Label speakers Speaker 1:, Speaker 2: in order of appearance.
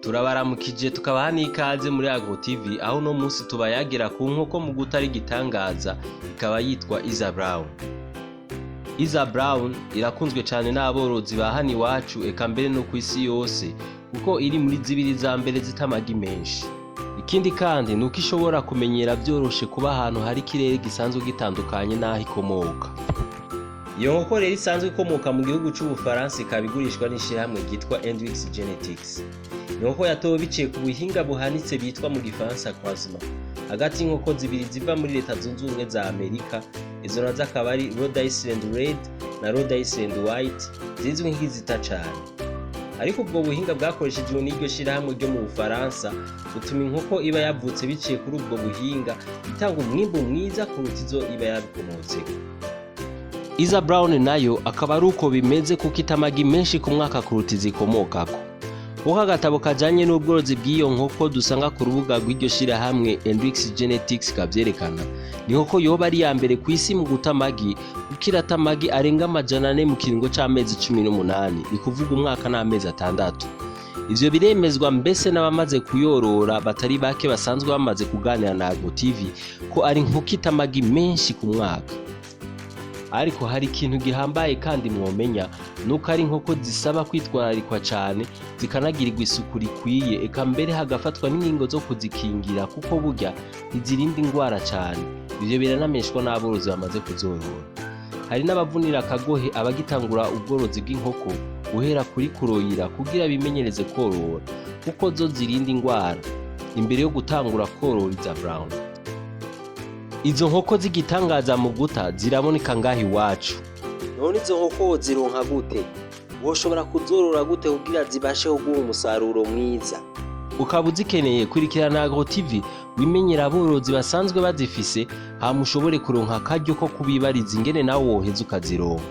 Speaker 1: Turabaramukije tukabaha n'ikaze muri Agro TV aho no munsi tubayagira ku nkoko mu gutari igitangaza ikaba yitwa Iza Brown. Iza Brown irakunzwe cyane n'aborozi ba hano iwacu eka mbere no kw'isi yose kuko iri muri zibiri za mbere zitamagi menshi. Ikindi kandi nuko ishobora kumenyera byoroshe kuba ahantu hari ikirere gisanzwe gitandukanye n'aho ikomoka. Iyo nkoko rero isanzwe ikomoka mu gihugu c'Ubufaransa ikaba igurishwa n'ishirahamwe ryitwa Hendrix Genetics. Inkoko yatowe biciye ku buhinga buhanitse bitwa mu Gifaransa croisement hagati y'inkoko zibiri ziva muri Leta Zunze Ubumwe za Amerika. Izo nazo akaba ari Rhode Island Red na Rhode Island White zizwi nk'izita cane. Ariko ubwo buhinga bwakoreshejwe n'iryo shirahamwe ryo mu Bufaransa butuma inkoko iba yavutse biciye kuri ubwo buhinga itanga umwimbu mwiza kuruta izo iba yabikomotseko. Iza Brown nayo akaba ari uko bimeze kuko itamagi menshi ku mwaka kuruta izikomokako. Kuko agatabo kajanye n'ubworozi bw'iyo nkoko dusanga ku rubuga rw'iryo shirahamwe Hendrix Genetics kavyerekana, ni inkoko yoba ari ya mbere kw'isi mu guta amagi kuko irata amagi arenga 400 mu kiringo c'amezi 18, ni kuvuga umwaka n'amezi 6. Ivyo biremezwa mbese n'abamaze kuyorora batari bake basanzwe bamaze kuganira na Agro TV ko ari inkoko itamagi menshi ku mwaka. Ariko hari ikintu gihambaye kandi mwomenya nuko ari inkoko zisaba kwitwararikwa cyane zikanagirirwa isuku rikwiye eka mbere hagafatwa n'ingingo zo kuzikingira kuko burya ntizirinda indwara cyane. Ivyo biranameshwa n'aborozi bamaze kuzorora. Hari n'abavunira akagohe abagitangura ubworozi bw'inkoko guhera kuri kuroyira kugira bimenyereze korora kuko zo zirinda indwara imbere yo gutangura korora Iza Brown. Izo nkoko zigitangaza mu guta ziraboneka ngaho iwacu. None izo nkoko zironka gute? Woshobora kuzorora gute kugira zibashe kuguha umusaruro mwiza? Ukaba uzikeneye kurikirana Agro TV wimenyera aborozi basanzwe bazifise hama ushobore kuronka akaryo ko kubibariza ingene nawe woheza ukazironka.